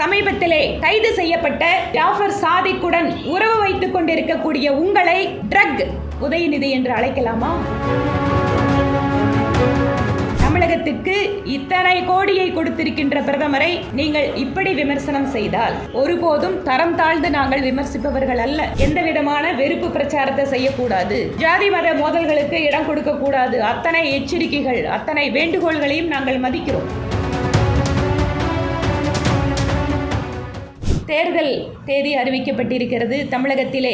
சமீபத்திலே கைது செய்யப்பட்ட ஜாஃபர் சாதிக்குடன் உறவு வைத்துக் கொண்டிருக்கக்கூடிய உங்களை ட்ரக் உதயநிதி என்று அழைக்கலாமா? தமிழகத்திற்கு இத்தனை கோடியை கொடுத்திருக்கின்ற பிரதமரை நீங்கள் இப்படி விமர்சனம் செய்தால் ஒருபோதும் தரம் தாழ்ந்து நாங்கள் விமர்சிப்பவர்கள் அல்ல. எந்த விதமான வெறுப்பு பிரச்சாரத்தை செய்யக்கூடாது, ஜாதி மத மோதல்களுக்கு இடம் கொடுக்க கூடாது. அத்தனை எச்சரிக்கைகள், அத்தனை வேண்டுகோள்களையும் நாங்கள் மதிக்கிறோம். தேர்தல் தேதி அறிவிக்கப்பட்டிருக்கிறது. தமிழகத்திலே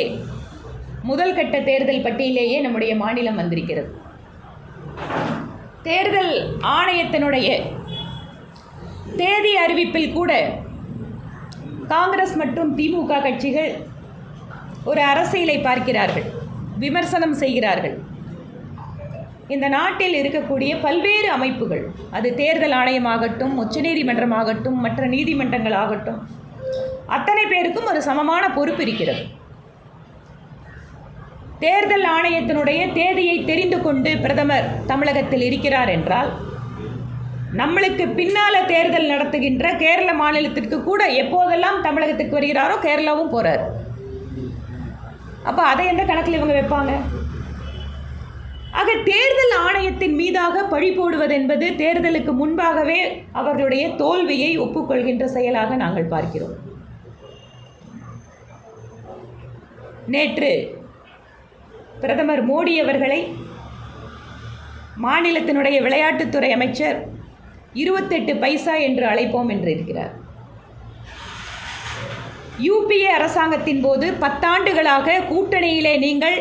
முதல் கட்ட தேர்தல் பட்டியலேயே நம்முடைய மாநிலம் வந்திருக்கிறது. தேர்தல் ஆணையத்தினுடைய தேதி அறிவிப்பில் கூட காங்கிரஸ் மற்றும் திமுக கட்சிகள் ஒரு அரசியலை பார்க்கிறார்கள், விமர்சனம் செய்கிறார்கள். இந்த நாட்டில் இருக்கக்கூடிய பல்வேறு அமைப்புகள், அது தேர்தல் ஆணையமாகட்டும், உச்சநீதிமன்றமாகட்டும், மற்ற நீதிமன்றங்கள் ஆகட்டும், அத்தனை பேருக்கும் ஒரு சமமான பொறுப்பு இருக்கிறது. தேர்தல் ஆணையத்தினுடைய தேதியை தெரிந்து கொண்டு பிரதமர் தமிழகத்தில் இருக்கிறார் என்றால், நம்மளுக்கு பின்னால தேர்தல் நடத்துகின்ற கேரள மாநிலத்திற்கு கூட எப்போதெல்லாம் தமிழகத்திற்கு வருகிறாரோ கேரளாவும் போறார். அப்போ அதை எந்த கணக்கில் இவங்க வைப்பாங்க? ஆக தேர்தல் ஆணையத்தின் மீதாக பழி போடுவது என்பது தேர்தலுக்கு முன்பாகவே அவர்களுடைய தோல்வியை ஒப்புக்கொள்கின்ற செயலாக நாங்கள் பார்க்கிறோம். நேற்று பிரதமர் மோடி அவர்களை மாநிலத்தினுடைய விளையாட்டுத்துறை அமைச்சர் 28 பைசா என்று அழைப்போம் என்று இருக்கிறார். யூபிஏ அரசாங்கத்தின் போது 10 ஆண்டுகளாக கூட்டணியிலே நீங்கள்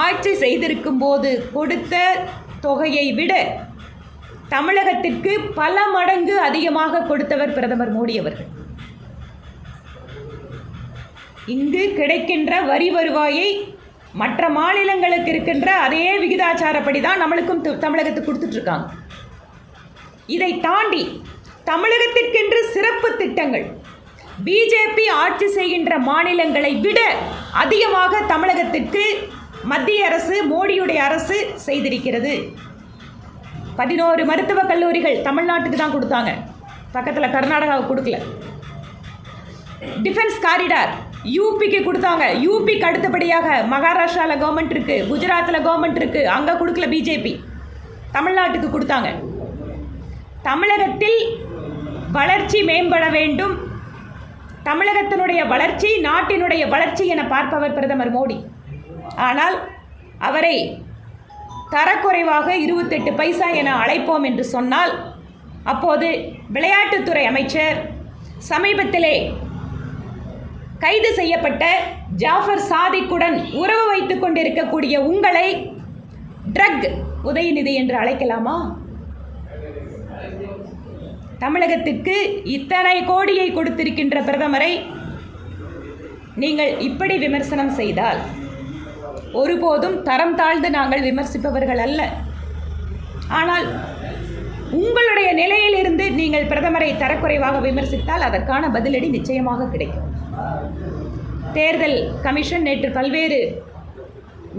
ஆட்சி செய்திருக்கும் போது கொடுத்த தொகையை விட தமிழகத்திற்கு பல மடங்கு அதிகமாக கொடுத்தவர் பிரதமர் மோடி அவர்கள். இங்கு கிடைக்கின்ற வரி வருவாயை மற்ற மாநிலங்களுக்கு இருக்கின்ற அதே விகிதாச்சாரப்படி தான் நம்மளுக்கும் தமிழகத்துக்கு கொடுத்துட்ருக்காங்க. இதை தாண்டி தமிழகத்திற்கென்று சிறப்பு திட்டங்கள் பிஜேபி ஆட்சி செய்கின்ற மாநிலங்களை விட அதிகமாக தமிழகத்திற்கு மத்திய அரசு, மோடியுடைய அரசு செய்திருக்கிறது. 11 மருத்துவக் கல்லூரிகள் தமிழ்நாட்டுக்கு தான் கொடுத்தாங்க, பக்கத்தில் கர்நாடகாவுக்கு கொடுக்கல. டிஃபென்ஸ் காரிடார் யூபிக்கு கொடுத்தாங்க. யூபிக்கு அடுத்தபடியாக மகாராஷ்டிராவில் கவர்மெண்ட் இருக்குது, குஜராத்தில் கவர்மெண்ட் இருக்குது, அங்கே கொடுக்கல பிஜேபி, தமிழ்நாட்டுக்கு கொடுத்தாங்க. தமிழகத்தில் வளர்ச்சி மேம்பட வேண்டும், தமிழகத்தினுடைய வளர்ச்சி நாட்டினுடைய வளர்ச்சி என பார்ப்பவர் பிரதமர் மோடி. ஆனால் அவரை தரக்குறைவாக 28 பைசா என அழைப்போம் என்று சொன்னால், அப்போது விளையாட்டுத்துறை அமைச்சர் சமீபத்திலே கைது செய்யப்பட்ட ஜாஃபர் சாதிக்குடன் உறவு வைத்துக் கொண்டிருக்கக்கூடிய உங்களை ட்ரக் உதயநிதி என்று அழைக்கலாமா? தமிழகத்திற்கு இத்தனை கோடியை கொடுத்திருக்கின்ற பிரதமரை நீங்கள் இப்படி விமர்சனம் செய்தால் ஒருபோதும் தரம் தாழ்ந்து நாங்கள் விமர்சிப்பவர்கள் அல்ல. ஆனால் உங்களுடைய நிலையிலிருந்து நீங்கள் பிரதமரை தரக்குறைவாக விமர்சித்தால் அதற்கான பதிலடி நிச்சயமாக கிடைக்கும். தேர்தல் கமிஷன் நேற்று பல்வேறு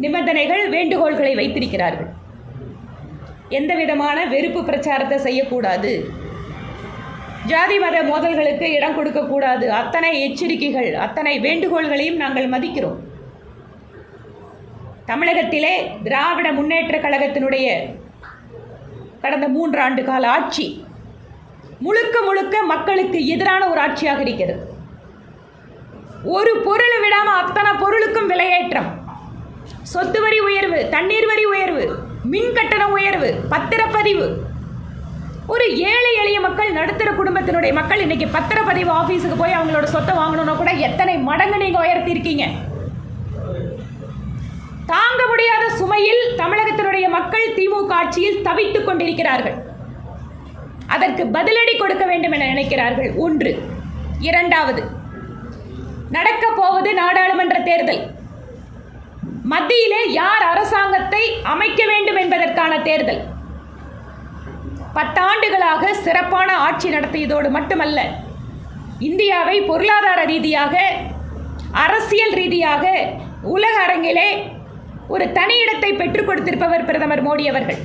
நிபந்தனைகள், வேண்டுகோள்களை வைத்திருக்கிறார்கள். எந்த விதமான வெறுப்பு பிரச்சாரத்தை செய்யக்கூடாது, ஜாதி மத மோதல்களுக்கு இடம் கொடுக்கக்கூடாது. அத்தனை எச்சரிக்கைகள், அத்தனை வேண்டுகோள்களையும் நாங்கள் மதிக்கிறோம். தமிழகத்திலே திராவிட முன்னேற்ற கழகத்தினுடைய கடந்த 3 ஆண்டு கால ஆட்சி முழுக்க முழுக்க மக்களுக்கு எதிரான ஒரு ஆட்சியாக இருக்கிறது. ஒரு பொருளை விடாமல் அத்தனை பொருளுக்கும் விலையேற்றம், சொத்து வரி உயர்வு, தண்ணீர் வரி உயர்வு, மின் கட்டண உயர்வு, பத்திரப்பதிவு. ஒரு ஏழை எளிய மக்கள், நடுத்தர குடும்பத்தினுடைய மக்கள் இன்னைக்கு பத்திரப்பதிவு ஆஃபீஸுக்கு போய் அவங்களோட சொத்தை வாங்கணும்னா கூட எத்தனை மடங்கு நீங்கள் உயர்த்தி இருக்கீங்க. தாங்க முடியாத சுமையில் தமிழகத்தினுடைய மக்கள் திமுக ஆட்சியில் தவித்துக் கொண்டிருக்கிறார்கள். அதற்கு பதிலடி கொடுக்க வேண்டும் என நினைக்கிறார்கள். ஒன்று. இரண்டாவது, நடக்க போவது நாடாளுமன்ற தேர்தல். மத்தியிலே யார் அரசாங்கத்தை அமைக்க வேண்டும் என்பதற்கான தேர்தல். 10 ஆண்டுகளாக சிறப்பான ஆட்சி நடத்தியதோடு மட்டுமல்ல, இந்தியாவை பொருளாதார ரீதியாக, அரசியல் ரீதியாக உலக அரங்கிலே ஒரு தனி இடத்தை பெற்றுக் கொடுத்திருப்பவர் பிரதமர் மோடி அவர்கள்.